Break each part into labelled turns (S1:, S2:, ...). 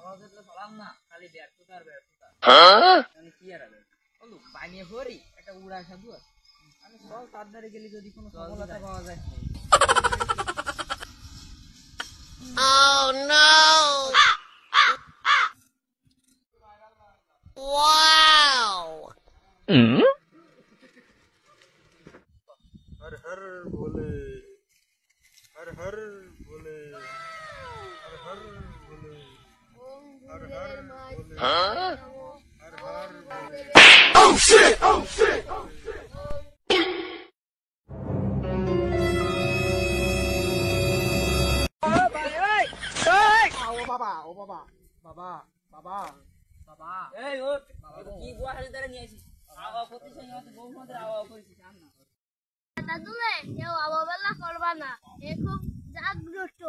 S1: সহজ হলে চলাম না, খালি ব্যর্থতা আর ব্যর্থতা। মানে কি আর হবে বলু, বানিয়ে ভরি একটা উড়া সাধু আছে। আমি চল তার ধারে গেলে যদি কোনো সফলতা পাওয়া যায়।
S2: Oh no! Wow!
S3: हर हर बोले, हर हर बोले, हर हर बोले, हर हर बोले, हर हर बोले। Oh shit! Oh shit! ও বাবা, বাবা, বাবা,
S1: বাবা এই ওঠ, কি গুয়া হাতে ধরে নিয়ে আসিস? আওয়া করতে চাই না, বউ মদের আওয়া করেছিস আম না।
S4: দাদুলে কেউ আবাবেলা করবা না, এ খুব জাগ্রত।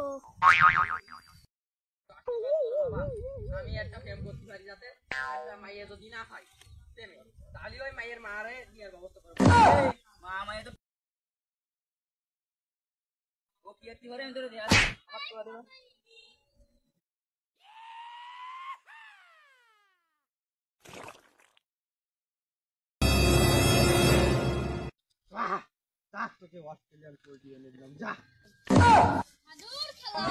S1: আমি একটা প্রেম করতে পারি যাতে একটা মাইয়া যদি না খাই প্রেমে, তাহলে ওই মাইয়ের মারে বিয়ার ব্যবস্থা করবো। মা মাইয়া তো ও কি একটি করে আমি ধরে দেয়া আমার তো দেবো।
S3: তোকে অস্ট্রেলিয়ান পোল্ট্রি এনে দিলাম, যা।
S4: দাদুর খেলা